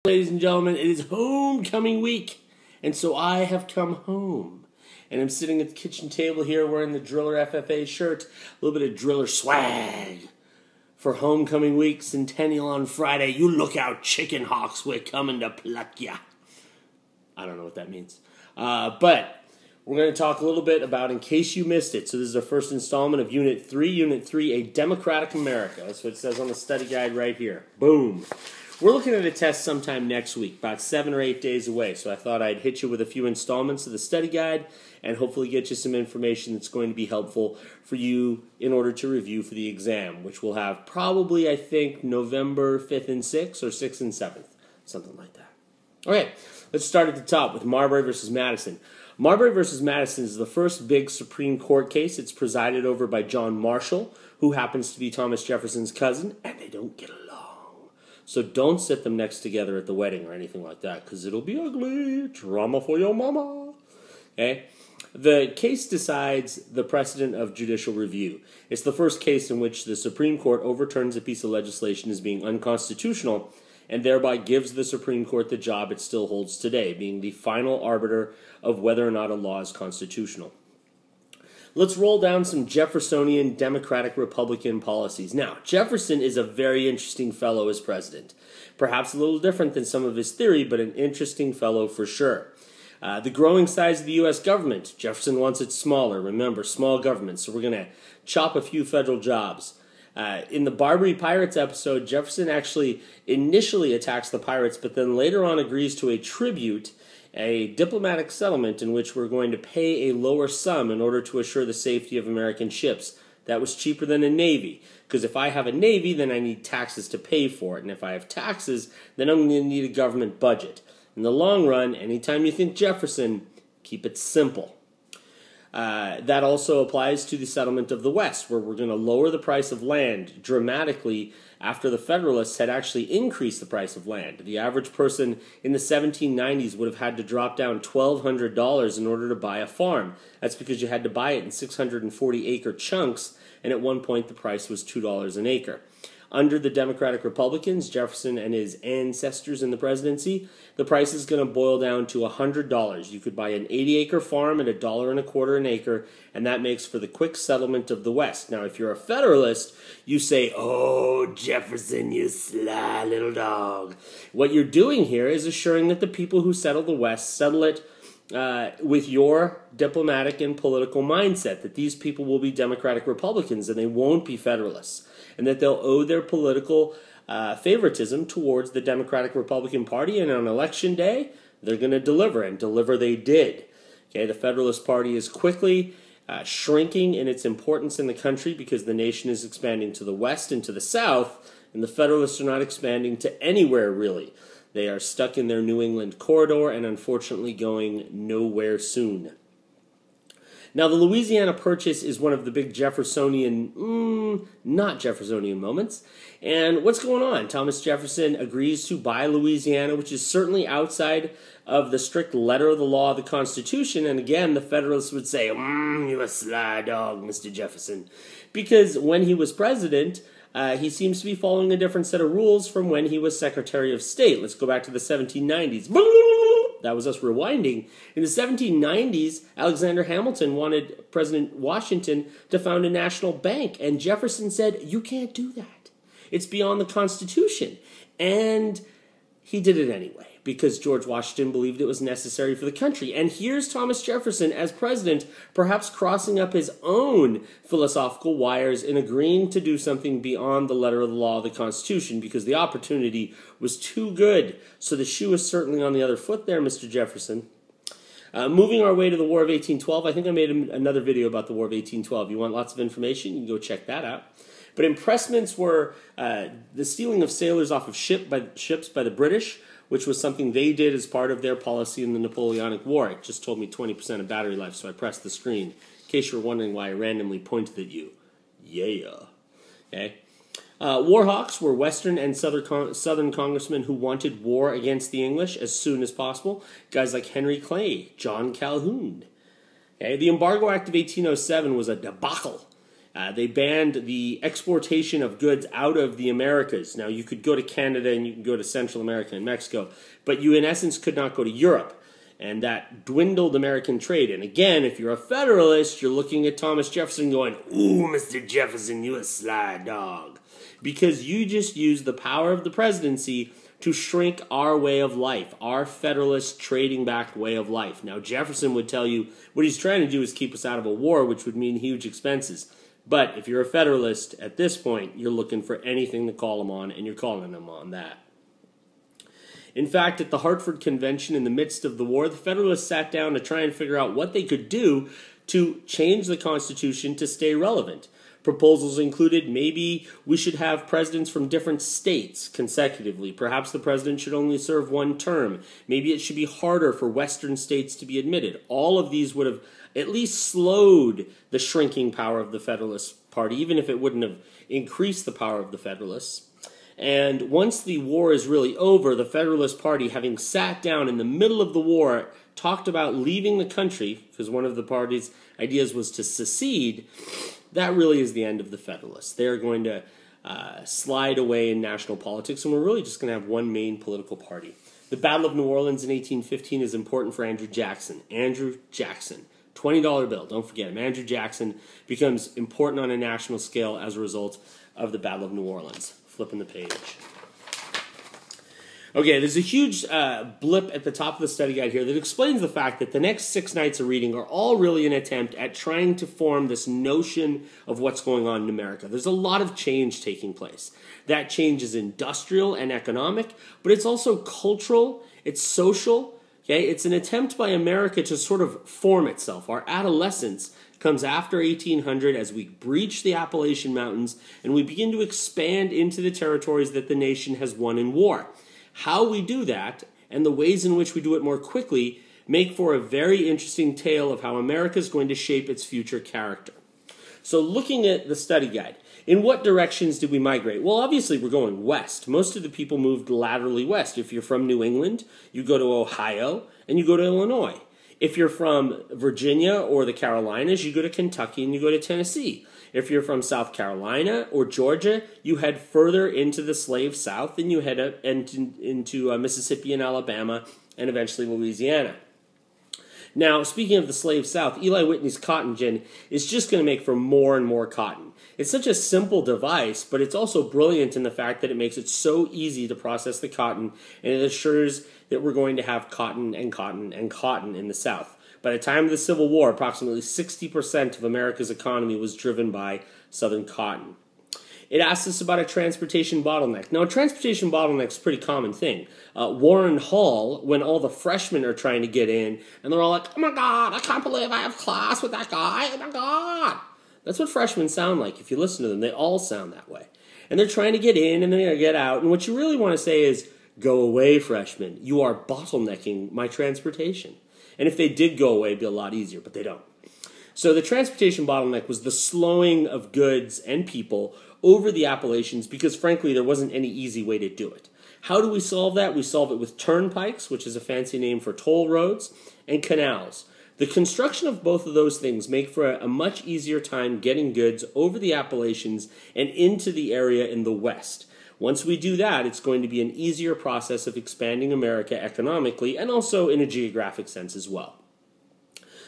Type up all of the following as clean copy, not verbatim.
Ladies and gentlemen, it is homecoming week, and so I have come home. And I'm sitting at the kitchen table here wearing the Driller FFA shirt, a little bit of Driller swag. For homecoming week, Centennial on Friday, you look out, chicken hawks, we're coming to pluck ya. I don't know what that means. But we're going to talk a little bit about, in case you missed it, so this is our first installment of Unit 3. Unit 3, A Democratic America. That's what it says on the study guide right here. Boom. We're looking at a test sometime next week, about 7 or 8 days away, so I thought I'd hit you with a few installments of the study guide and hopefully get you some information that's going to be helpful for you in order to review for the exam, which we'll have probably, I think, November 5th and 6th or 6th and 7th, something like that. Okay, let's start at the top with Marbury versus Madison. Marbury versus Madison is the first big Supreme Court case. It's presided over by John Marshall, who happens to be Thomas Jefferson's cousin, and they don't get along. So don't sit them next together at the wedding or anything like that, because it'll be ugly. Drama for your mama. Okay? The case decides the precedent of judicial review. It's the first case in which the Supreme Court overturns a piece of legislation as being unconstitutional and thereby gives the Supreme Court the job it still holds today, being the final arbiter of whether or not a law is constitutional. Let's roll down some Jeffersonian Democratic-Republican policies. Now, Jefferson is a very interesting fellow as president. Perhaps a little different than some of his theory, but an interesting fellow for sure. The growing size of the U.S. government. Jefferson wants it smaller. Remember, small government, so we're going to chop a few federal jobs. In the Marbury Pirates episode, Jefferson actually initially attacks the pirates, but then later on agrees to a tribute, a diplomatic settlement in which we're going to pay a lower sum in order to assure the safety of American ships. That was cheaper than a navy, because if I have a navy, then I need taxes to pay for it, and if I have taxes, then I'm going to need a government budget. In the long run, anytime you think Jefferson, keep it simple. That also applies to the settlement of the West, where we're going to lower the price of land dramatically after the Federalists had actually increased the price of land. The average person in the 1790s would have had to drop down $1,200 in order to buy a farm. That's because you had to buy it in 640-acre chunks, and at one point the price was $2 an acre. Under the Democratic Republicans, Jefferson and his ancestors in the presidency, the price is going to boil down to $100. You could buy an 80-acre farm at $1.25 an acre, and that makes for the quick settlement of the West. Now, if you're a Federalist, you say, "Oh, Jefferson, you sly little dog." What you're doing here is assuring that the people who settle the West settle it with your diplomatic and political mindset, that these people will be Democratic Republicans and they won't be Federalists, and that they'll owe their political favoritism towards the Democratic Republican Party, and on Election Day, they're going to deliver, and deliver they did. Okay, the Federalist Party is quickly shrinking in its importance in the country because the nation is expanding to the west and to the south, and the Federalists are not expanding to anywhere, really. They are stuck in their New England corridor and unfortunately going nowhere soon. Now, the Louisiana Purchase is one of the big Jeffersonian, not Jeffersonian moments. And what's going on? Thomas Jefferson agrees to buy Louisiana, which is certainly outside of the strict letter of the law of the Constitution. And again, the Federalists would say, "You a sly dog, Mr. Jefferson." Because when he was president, he seems to be following a different set of rules from when he was Secretary of State. Let's go back to the 1790s. That was us rewinding. In the 1790s, Alexander Hamilton wanted President Washington to found a national bank, and Jefferson said, "You can't do that. It's beyond the Constitution." And he did it anyway, because George Washington believed it was necessary for the country. And here's Thomas Jefferson as president, perhaps crossing up his own philosophical wires in agreeing to do something beyond the letter of the law of the Constitution, because the opportunity was too good. So the shoe is certainly on the other foot there, Mr. Jefferson. Moving our way to the War of 1812, I think I made another video about the War of 1812. You want lots of information? You can go check that out. But impressments were the stealing of sailors off of ships by the British, which was something they did as part of their policy in the Napoleonic War. It just told me 20% of battery life, so I pressed the screen. In case you were wondering why I randomly pointed at you. Yeah. Okay. War hawks were Western and Southern congressmen who wanted war against the English as soon as possible. Guys like Henry Clay, John Calhoun. Okay. The Embargo Act of 1807 was a debacle. They banned the exportation of goods out of the Americas. Now, you could go to Canada and you can go to Central America and Mexico, but you, in essence, could not go to Europe. And that dwindled American trade. And again, if you're a Federalist, you're looking at Thomas Jefferson going, "Ooh, Mr. Jefferson, you a sly dog." Because you just used the power of the presidency to shrink our way of life, our Federalist trading-backed way of life. Now, Jefferson would tell you what he's trying to do is keep us out of a war, which would mean huge expenses. But if you're a Federalist, at this point, you're looking for anything to call them on, and you're calling them on that. In fact, at the Hartford Convention in the midst of the war, the Federalists sat down to try and figure out what they could do to change the Constitution to stay relevant. Proposals included maybe we should have presidents from different states consecutively. Perhaps the president should only serve one term. Maybe it should be harder for Western states to be admitted. All of these would have at least slowed the shrinking power of the Federalist Party, even if it wouldn't have increased the power of the Federalists. And once the war is really over, the Federalist Party, having sat down in the middle of the war, talked about leaving the country, because one of the party's ideas was to secede. That really is the end of the Federalists. They're going to slide away in national politics, and we're really just going to have one main political party. The Battle of New Orleans in 1815 is important for Andrew Jackson. Andrew Jackson, $20 bill, don't forget him. Andrew Jackson becomes important on a national scale as a result of the Battle of New Orleans. Flipping the page. Okay, there's a huge blip at the top of the study guide here that explains the fact that the next 6 nights of reading are all really an attempt at trying to form this notion of what's going on in America. There's a lot of change taking place. That change is industrial and economic, but it's also cultural, it's social. Okay, it's an attempt by America to sort of form itself. Our adolescence comes after 1800 as we breach the Appalachian Mountains and we begin to expand into the territories that the nation has won in war. How we do that and the ways in which we do it more quickly make for a very interesting tale of how America is going to shape its future character. So looking at the study guide, in what directions did we migrate? Well, obviously we're going west. Most of the people moved laterally west. If you're from New England, you go to Ohio and you go to Illinois. If you're from Virginia or the Carolinas, you go to Kentucky and you go to Tennessee. If you're from South Carolina or Georgia, you head further into the slave South and you head into Mississippi and Alabama and eventually Louisiana. Now, speaking of the slave South, Eli Whitney's cotton gin is just going to make for more and more cotton. It's such a simple device, but it's also brilliant in the fact that it makes it so easy to process the cotton, and it assures that we're going to have cotton and cotton and cotton in the South. By the time of the Civil War, approximately 60% of America's economy was driven by Southern cotton. It asks us about a transportation bottleneck. Now, a transportation bottleneck is a pretty common thing. Warren Hall, when all the freshmen are trying to get in, and they're all like, "Oh my God, I can't believe I have class with that guy, oh my God." That's what freshmen sound like. If you listen to them, they all sound that way. And they're trying to get in and they're going to get out. And what you really want to say is, "Go away, freshmen. You are bottlenecking my transportation." And if they did go away, it'd be a lot easier, but they don't. So the transportation bottleneck was the slowing of goods and people over the Appalachians because, frankly, there wasn't any easy way to do it. How do we solve that? We solve it with turnpikes, which is a fancy name for toll roads, and canals. The construction of both of those things make for a much easier time getting goods over the Appalachians and into the area in the West. Once we do that, it's going to be an easier process of expanding America economically and also in a geographic sense as well.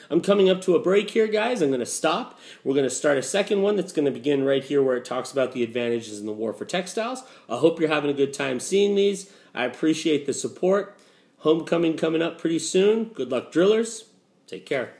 I'm coming up to a break here, guys. I'm going to stop. We're going to start a second one that's going to begin right here where it talks about the advantages in the war for textiles. I hope you're having a good time seeing these. I appreciate the support. Homecoming coming up pretty soon. Good luck, drillers. Take care.